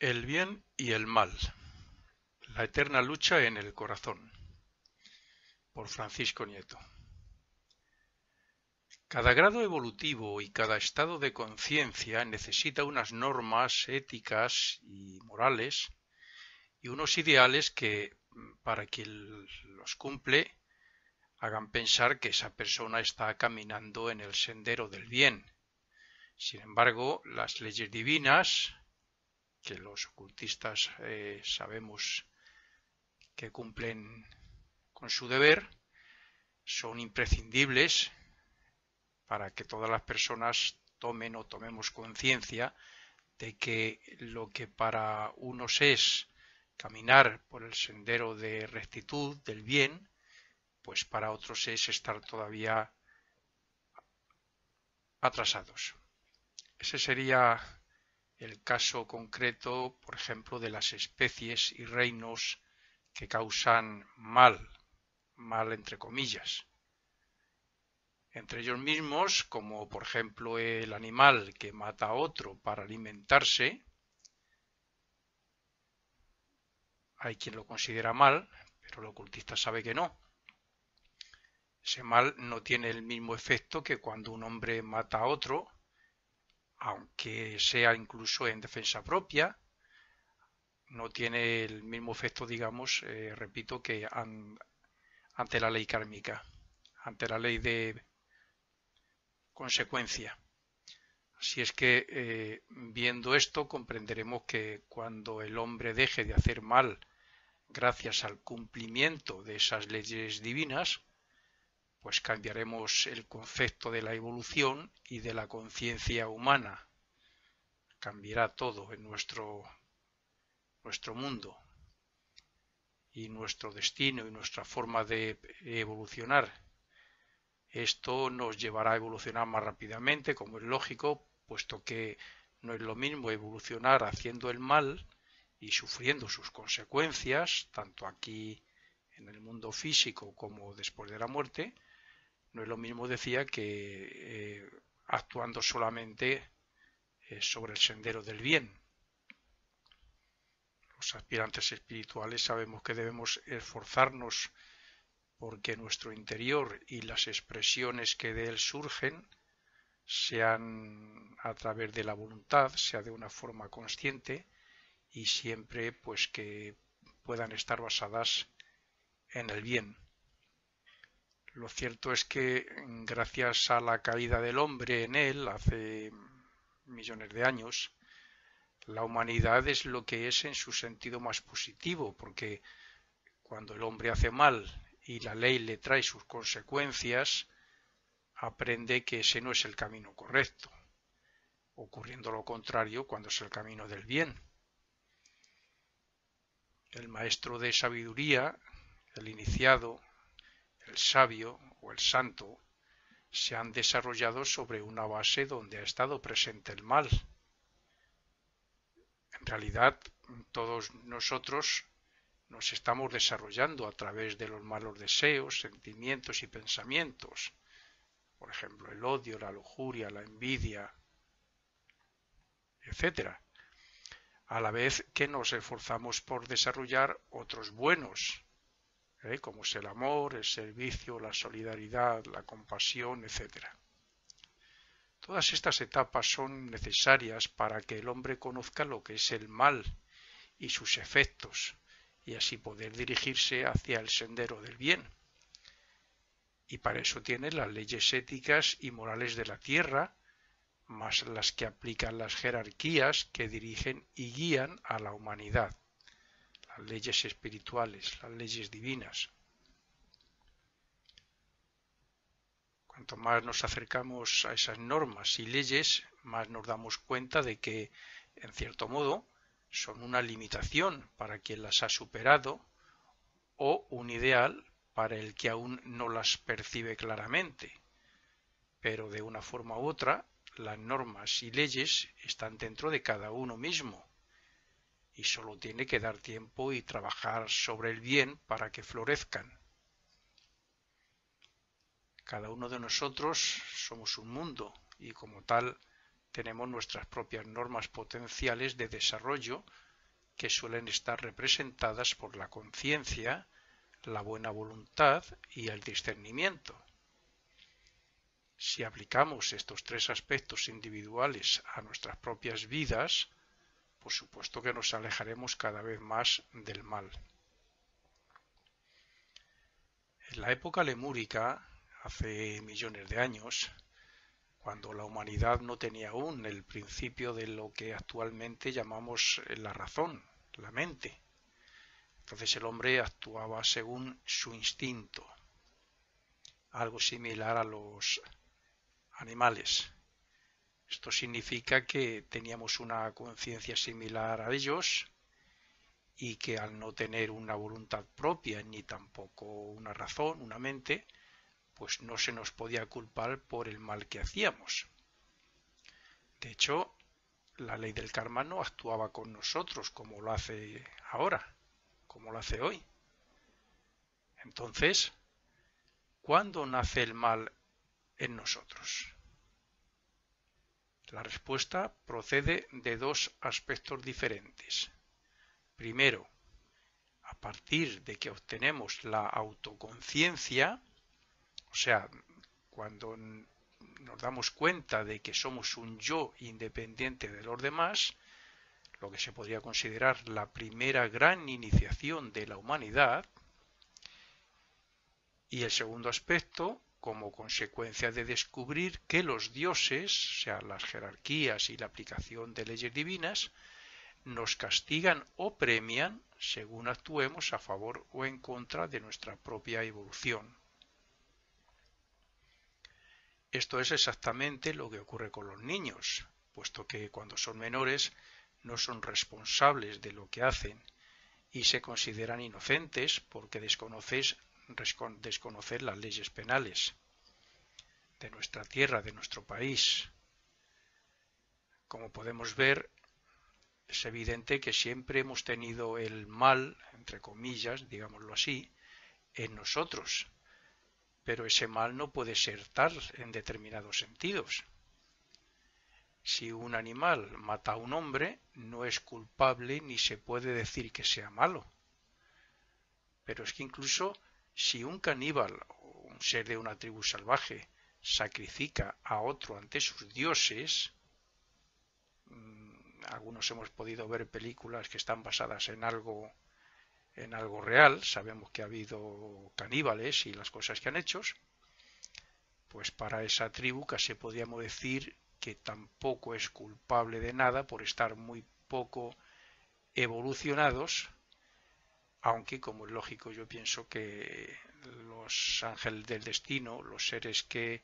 El bien y el mal. La eterna lucha en el corazón. Por Francisco Nieto. Cada grado evolutivo y cada estado de conciencia necesita unas normas éticas y morales y unos ideales que, para quien los cumple, hagan pensar que esa persona está caminando en el sendero del bien. Sin embargo, las leyes divinas, que los ocultistas sabemos que cumplen con su deber, son imprescindibles para que todas las personas tomen o tomemos conciencia de que lo que para unos es caminar por el sendero de rectitud, del bien, pues para otros es estar todavía atrasados. Ese sería el caso concreto, por ejemplo, de las especies y reinos que causan mal entre comillas, entre ellos mismos, como por ejemplo el animal que mata a otro para alimentarse. Hay quien lo considera mal, pero el ocultista sabe que no. Ese mal no tiene el mismo efecto que cuando un hombre mata a otro, aunque sea incluso en defensa propia. No tiene el mismo efecto, digamos, repito, que ante la ley kármica, ante la ley de consecuencia. Así es que, viendo esto, comprenderemos que cuando el hombre deje de hacer mal gracias al cumplimiento de esas leyes divinas, pues cambiaremos el concepto de la evolución y de la conciencia humana. Cambiará todo en nuestro mundo y nuestro destino y nuestra forma de evolucionar. Esto nos llevará a evolucionar más rápidamente, como es lógico, puesto que no es lo mismo evolucionar haciendo el mal y sufriendo sus consecuencias, tanto aquí en el mundo físico como después de la muerte. No es lo mismo, decía, que actuando solamente sobre el sendero del bien. Los aspirantes espirituales sabemos que debemos esforzarnos porque nuestro interior y las expresiones que de él surgen sean a través de la voluntad, sea de una forma consciente y siempre pues que puedan estar basadas en el bien. Lo cierto es que gracias a la caída del hombre en él hace millones de años, la humanidad es lo que es en su sentido más positivo, porque cuando el hombre hace mal y la ley le trae sus consecuencias, aprende que ese no es el camino correcto, ocurriendo lo contrario cuando es el camino del bien. El maestro de sabiduría, el iniciado, el sabio o el santo, se han desarrollado sobre una base donde ha estado presente el mal. En realidad, todos nosotros nos estamos desarrollando a través de los malos deseos, sentimientos y pensamientos. Por ejemplo, el odio, la lujuria, la envidia, etcétera. A la vez que nos esforzamos por desarrollar otros buenos, como es el amor, el servicio, la solidaridad, la compasión, etcétera. Todas estas etapas son necesarias para que el hombre conozca lo que es el mal y sus efectos, y así poder dirigirse hacia el sendero del bien. Y para eso tiene las leyes éticas y morales de la tierra, más las que aplican las jerarquías que dirigen y guían a la humanidad, las leyes espirituales, las leyes divinas. Cuanto más nos acercamos a esas normas y leyes, más nos damos cuenta de que, en cierto modo, son una limitación para quien las ha superado o un ideal para el que aún no las percibe claramente. Pero de una forma u otra, las normas y leyes están dentro de cada uno mismo y solo tiene que dar tiempo y trabajar sobre el bien para que florezcan. Cada uno de nosotros somos un mundo y como tal tenemos nuestras propias normas potenciales de desarrollo que suelen estar representadas por la conciencia, la buena voluntad y el discernimiento. Si aplicamos estos tres aspectos individuales a nuestras propias vidas, por supuesto que nos alejaremos cada vez más del mal. En la época lemúrica, hace millones de años, cuando la humanidad no tenía aún el principio de lo que actualmente llamamos la razón, la mente, entonces el hombre actuaba según su instinto, algo similar a los animales. Esto significa que teníamos una conciencia similar a ellos y que al no tener una voluntad propia ni tampoco una razón, una mente, pues no se nos podía culpar por el mal que hacíamos. De hecho, la ley del karma no actuaba con nosotros como lo hace ahora, como lo hace hoy. Entonces, ¿cuándo nace el mal en nosotros? La respuesta procede de dos aspectos diferentes. Primero, a partir de que obtenemos la autoconciencia, o sea, cuando nos damos cuenta de que somos un yo independiente de los demás, lo que se podría considerar la primera gran iniciación de la humanidad, y el segundo aspecto, como consecuencia de descubrir que los dioses, o sea, las jerarquías y la aplicación de leyes divinas, nos castigan o premian según actuemos a favor o en contra de nuestra propia evolución. Esto es exactamente lo que ocurre con los niños, puesto que cuando son menores no son responsables de lo que hacen y se consideran inocentes porque desconocen las leyes penales de nuestra tierra, de nuestro país. Como podemos ver, es evidente que siempre hemos tenido el mal, entre comillas, digámoslo así, en nosotros, pero ese mal no puede ser tal en determinados sentidos. Si un animal mata a un hombre, no es culpable ni se puede decir que sea malo. Pero es que incluso si un caníbal o un ser de una tribu salvaje sacrifica a otro ante sus dioses, algunos hemos podido ver películas que están basadas en algo real, sabemos que ha habido caníbales y las cosas que han hecho, pues para esa tribu casi podríamos decir que tampoco es culpable de nada por estar muy poco evolucionados, aunque como es lógico yo pienso que los ángeles del destino, los seres que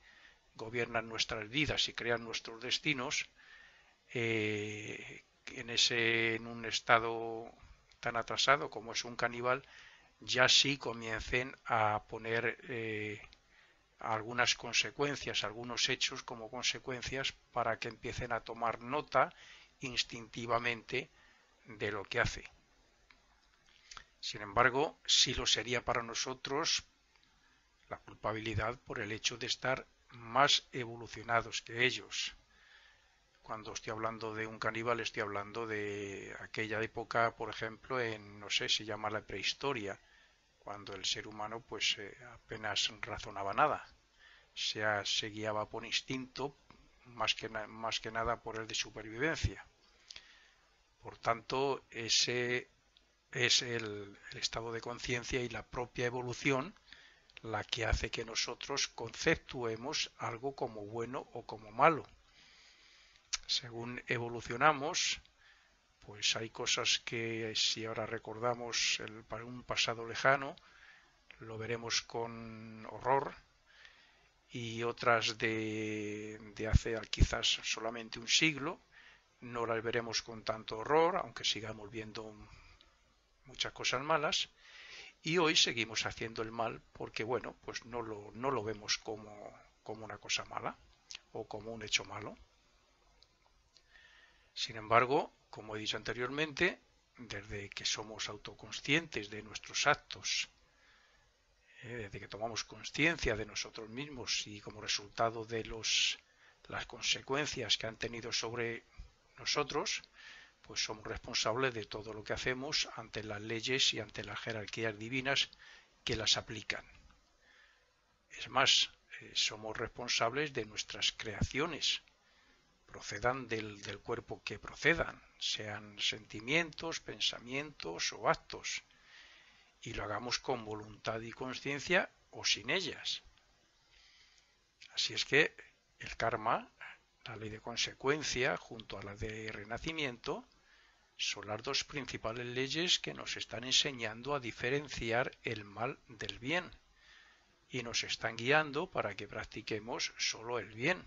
gobiernan nuestras vidas y crean nuestros destinos, en un estado tan atrasado como es un caníbal, ya sí comiencen a poner algunas consecuencias, algunos hechos como consecuencias para que empiecen a tomar nota instintivamente de lo que hace. Sin embargo, sí lo sería para nosotros la culpabilidad por el hecho de estar más evolucionados que ellos. Cuando estoy hablando de un caníbal, estoy hablando de aquella época, por ejemplo, no sé, se llama la prehistoria, cuando el ser humano pues apenas razonaba nada, se guiaba por instinto más que nada por el de supervivencia. Por tanto, ese es el estado de conciencia y la propia evolución la que hace que nosotros conceptuemos algo como bueno o como malo. Según evolucionamos, pues hay cosas que si ahora recordamos un pasado lejano, lo veremos con horror, y otras de hace quizás solamente un siglo no las veremos con tanto horror, aunque sigamos viendo muchas cosas malas, y hoy seguimos haciendo el mal porque bueno, pues no lo vemos como una cosa mala o como un hecho malo. Sin embargo, como he dicho anteriormente, desde que somos autoconscientes de nuestros actos, desde que tomamos conciencia de nosotros mismos y como resultado de las consecuencias que han tenido sobre nosotros, pues somos responsables de todo lo que hacemos ante las leyes y ante las jerarquías divinas que las aplican. Es más, somos responsables de nuestras creaciones, procedan del cuerpo que procedan, sean sentimientos, pensamientos o actos, y lo hagamos con voluntad y conciencia o sin ellas. Así es que el karma, la ley de consecuencia, junto a la de renacimiento, son las dos principales leyes que nos están enseñando a diferenciar el mal del bien y nos están guiando para que practiquemos solo el bien.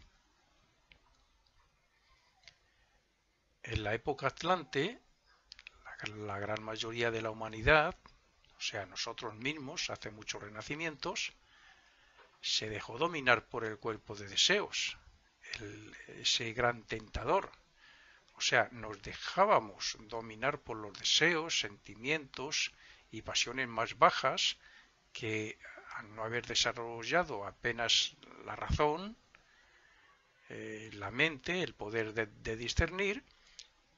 En la época atlante, la gran mayoría de la humanidad, o sea, nosotros mismos, hace muchos renacimientos, se dejó dominar por el cuerpo de deseos, ese gran tentador. O sea, nos dejábamos dominar por los deseos, sentimientos y pasiones más bajas que, al no haber desarrollado apenas la razón, la mente, el poder de discernir,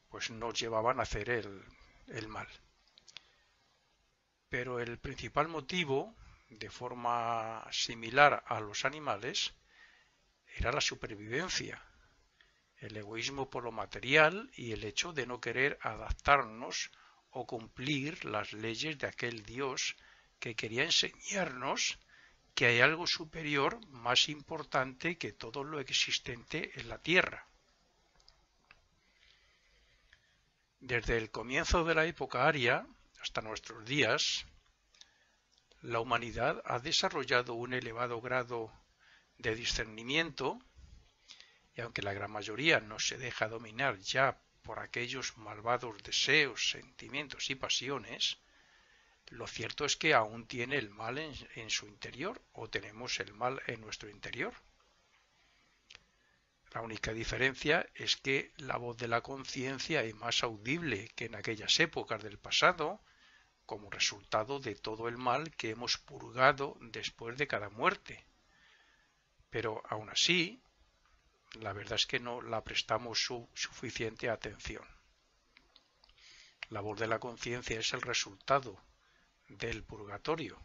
pues nos llevaban a hacer el mal. Pero el principal motivo, de forma similar a los animales, era la supervivencia, el egoísmo por lo material y el hecho de no querer adaptarnos o cumplir las leyes de aquel Dios que quería enseñarnos que hay algo superior más importante que todo lo existente en la tierra. Desde el comienzo de la época aria hasta nuestros días, la humanidad ha desarrollado un elevado grado de discernimiento y aunque la gran mayoría no se deja dominar ya por aquellos malvados deseos, sentimientos y pasiones, lo cierto es que aún tiene el mal en su interior o tenemos el mal en nuestro interior. La única diferencia es que la voz de la conciencia es más audible que en aquellas épocas del pasado, como resultado de todo el mal que hemos purgado después de cada muerte. Pero aún así, la verdad es que no la prestamos suficiente atención. La voz de la conciencia es el resultado del purgatorio,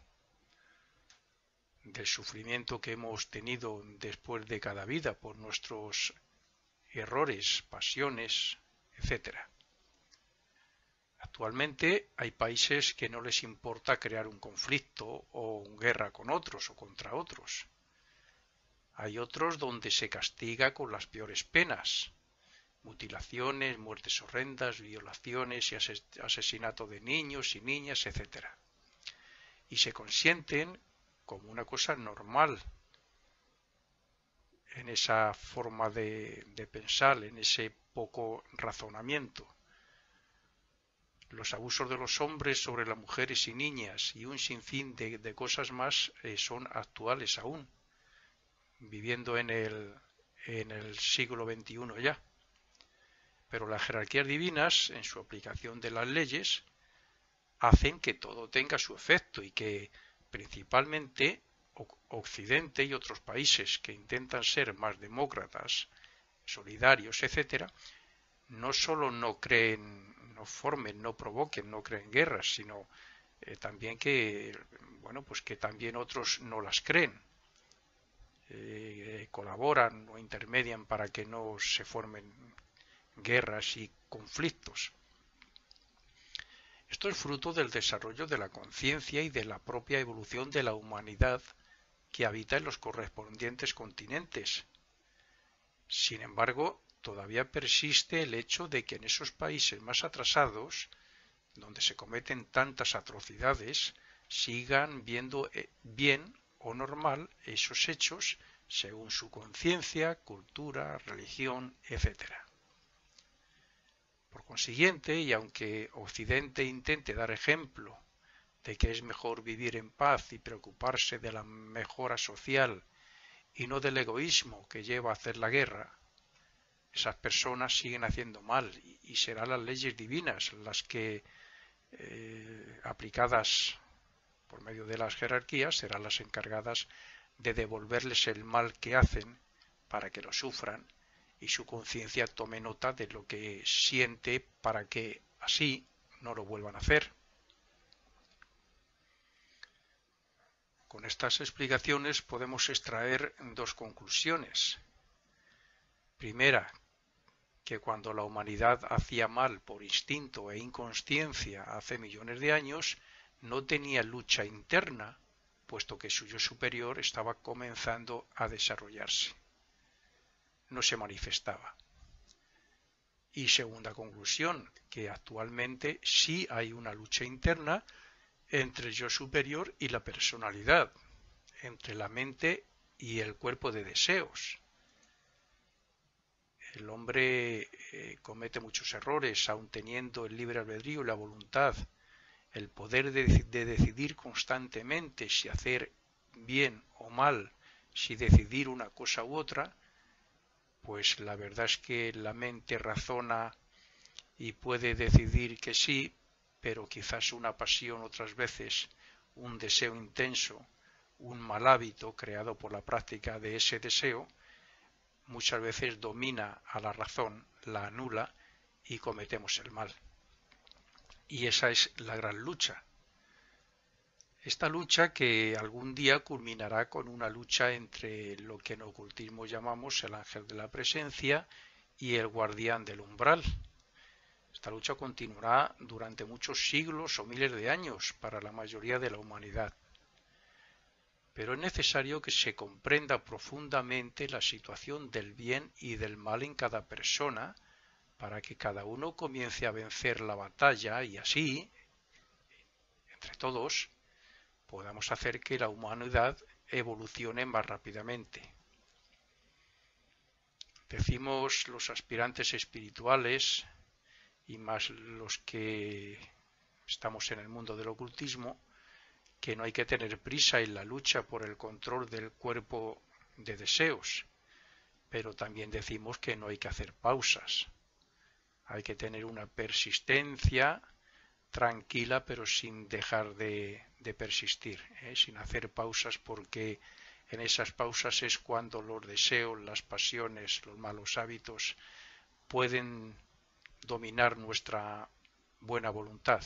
del sufrimiento que hemos tenido después de cada vida por nuestros errores, pasiones, etc. Actualmente hay países que no les importa crear un conflicto o una guerra con otros o contra otros. Hay otros donde se castiga con las peores penas, mutilaciones, muertes horrendas, violaciones y asesinato de niños y niñas, etc. Y se consienten como una cosa normal en esa forma de pensar, en ese poco razonamiento. Los abusos de los hombres sobre las mujeres y niñas y un sinfín de cosas más son actuales aún, viviendo en el siglo XXI ya. Pero las jerarquías divinas, en su aplicación de las leyes, hacen que todo tenga su efecto y que principalmente Occidente y otros países que intentan ser más demócratas, solidarios, etc., no solo no creen, no formen, no provoquen, no creen guerras, sino también que, bueno, pues que también otros no las creen, colaboran o intermedian para que no se formen guerras y conflictos. Esto es fruto del desarrollo de la conciencia y de la propia evolución de la humanidad que habita en los correspondientes continentes. Sin embargo, todavía persiste el hecho de que en esos países más atrasados, donde se cometen tantas atrocidades, sigan viendo bien o normal esos hechos según su conciencia, cultura, religión, etc. Por consiguiente, y aunque Occidente intente dar ejemplo de que es mejor vivir en paz y preocuparse de la mejora social y no del egoísmo que lleva a hacer la guerra, esas personas siguen haciendo mal y serán las leyes divinas las que, aplicadas por medio de las jerarquías, serán las encargadas de devolverles el mal que hacen para que lo sufran y su conciencia tome nota de lo que siente para que así no lo vuelvan a hacer. Con estas explicaciones podemos extraer dos conclusiones. Primera, que cuando la humanidad hacía mal por instinto e inconsciencia hace millones de años, no tenía lucha interna, puesto que su yo superior estaba comenzando a desarrollarse. No se manifestaba. Y segunda conclusión, que actualmente sí hay una lucha interna entre el yo superior y la personalidad, entre la mente y el cuerpo de deseos. El hombre comete muchos errores, aun teniendo el libre albedrío y la voluntad, el poder de decidir constantemente si hacer bien o mal, si decidir una cosa u otra, pues la verdad es que la mente razona y puede decidir que sí, pero quizás una pasión otras veces, un deseo intenso, un mal hábito creado por la práctica de ese deseo, muchas veces domina a la razón, la anula y cometemos el mal. Y esa es la gran lucha. Esta lucha que algún día culminará con una lucha entre lo que en ocultismo llamamos el ángel de la presencia y el guardián del umbral. Esta lucha continuará durante muchos siglos o miles de años para la mayoría de la humanidad. Pero es necesario que se comprenda profundamente la situación del bien y del mal en cada persona para que cada uno comience a vencer la batalla y así, entre todos, podamos hacer que la humanidad evolucione más rápidamente. Decimos los aspirantes espirituales y más los que estamos en el mundo del ocultismo que no hay que tener prisa en la lucha por el control del cuerpo de deseos, pero también decimos que no hay que hacer pausas. Hay que tener una persistencia tranquila, pero sin dejar de persistir, sin hacer pausas, porque en esas pausas es cuando los deseos, las pasiones, los malos hábitos pueden dominar nuestra buena voluntad.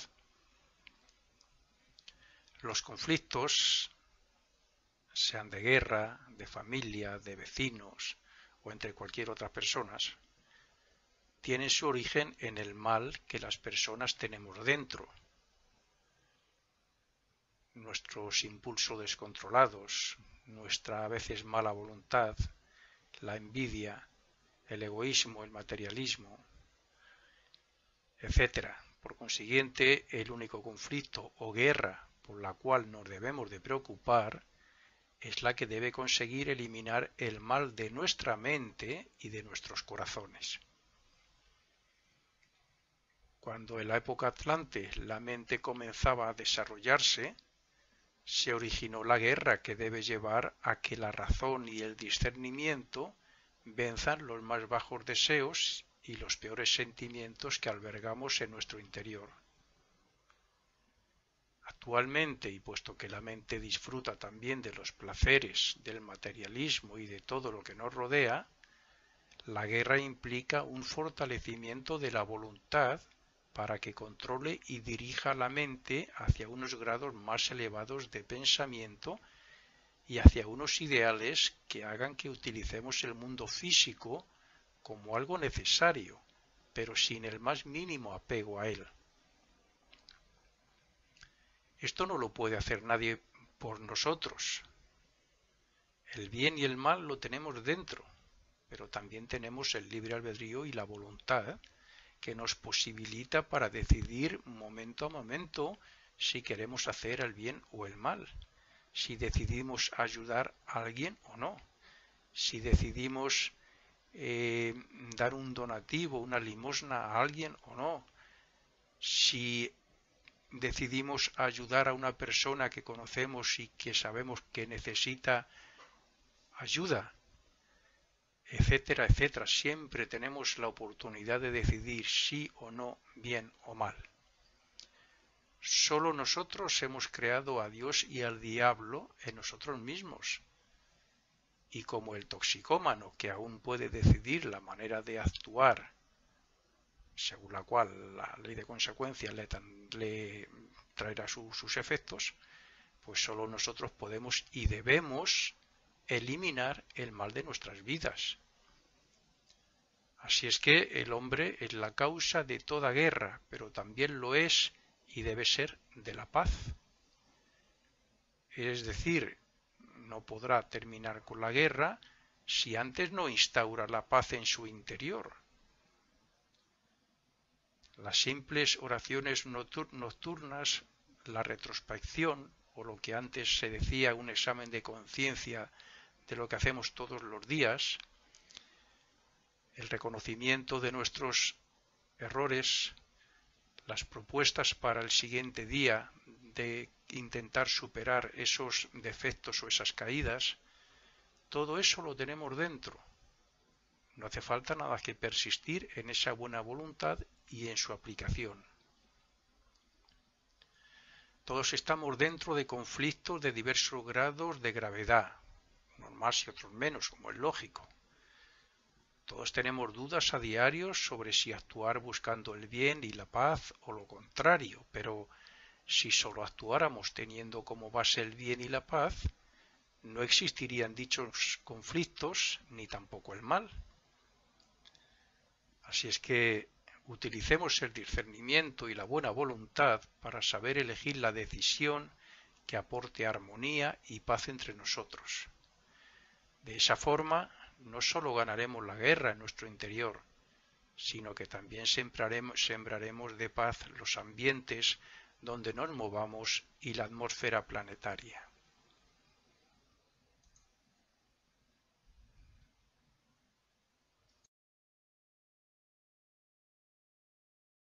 Los conflictos, sean de guerra, de familia, de vecinos o entre cualquier otra persona, tienen su origen en el mal que las personas tenemos dentro. Nuestros impulsos descontrolados, nuestra a veces mala voluntad, la envidia, el egoísmo, el materialismo, etc. Por consiguiente, el único conflicto o guerra por la cual nos debemos de preocupar es la que debe conseguir eliminar el mal de nuestra mente y de nuestros corazones. Cuando en la época Atlante la mente comenzaba a desarrollarse, se originó la guerra que debe llevar a que la razón y el discernimiento venzan los más bajos deseos y los peores sentimientos que albergamos en nuestro interior. Actualmente, y puesto que la mente disfruta también de los placeres, del materialismo y de todo lo que nos rodea, la guerra implica un fortalecimiento de la voluntad para que controle y dirija la mente hacia unos grados más elevados de pensamiento y hacia unos ideales que hagan que utilicemos el mundo físico como algo necesario, pero sin el más mínimo apego a él. Esto no lo puede hacer nadie por nosotros. El bien y el mal lo tenemos dentro, pero también tenemos el libre albedrío y la voluntad que nos posibilita para decidir momento a momento si queremos hacer el bien o el mal, si decidimos ayudar a alguien o no, si decidimos dar un donativo, una limosna a alguien o no, si decidimos ayudar a una persona que conocemos y que sabemos que necesita ayuda, etcétera, etcétera. Siempre tenemos la oportunidad de decidir sí o no, bien o mal. Solo nosotros hemos creado a Dios y al diablo en nosotros mismos. y como el toxicómano, que aún puede decidir la manera de actuar, según la cual la ley de consecuencia le traerá sus efectos, pues solo nosotros podemos y debemos eliminar el mal de nuestras vidas. Así es que el hombre es la causa de toda guerra, pero también lo es y debe ser de la paz. Es decir, no podrá terminar con la guerra si antes no instaura la paz en su interior. Las simples oraciones nocturnas, la retrospección, o lo que antes se decía un examen de conciencia de lo que hacemos todos los días, el reconocimiento de nuestros errores, las propuestas para el siguiente día de intentar superar esos defectos o esas caídas, todo eso lo tenemos dentro. No hace falta nada que persistir en esa buena voluntad y en su aplicación. Todos estamos dentro de conflictos de diversos grados de gravedad, unos más y otros menos, como es lógico. Todos tenemos dudas a diario sobre si actuar buscando el bien y la paz o lo contrario, pero si solo actuáramos teniendo como base el bien y la paz, no existirían dichos conflictos ni tampoco el mal. Así es que utilicemos el discernimiento y la buena voluntad para saber elegir la decisión que aporte armonía y paz entre nosotros. De esa forma, no solo ganaremos la guerra en nuestro interior, sino que también sembraremos de paz los ambientes donde nos movamos y la atmósfera planetaria.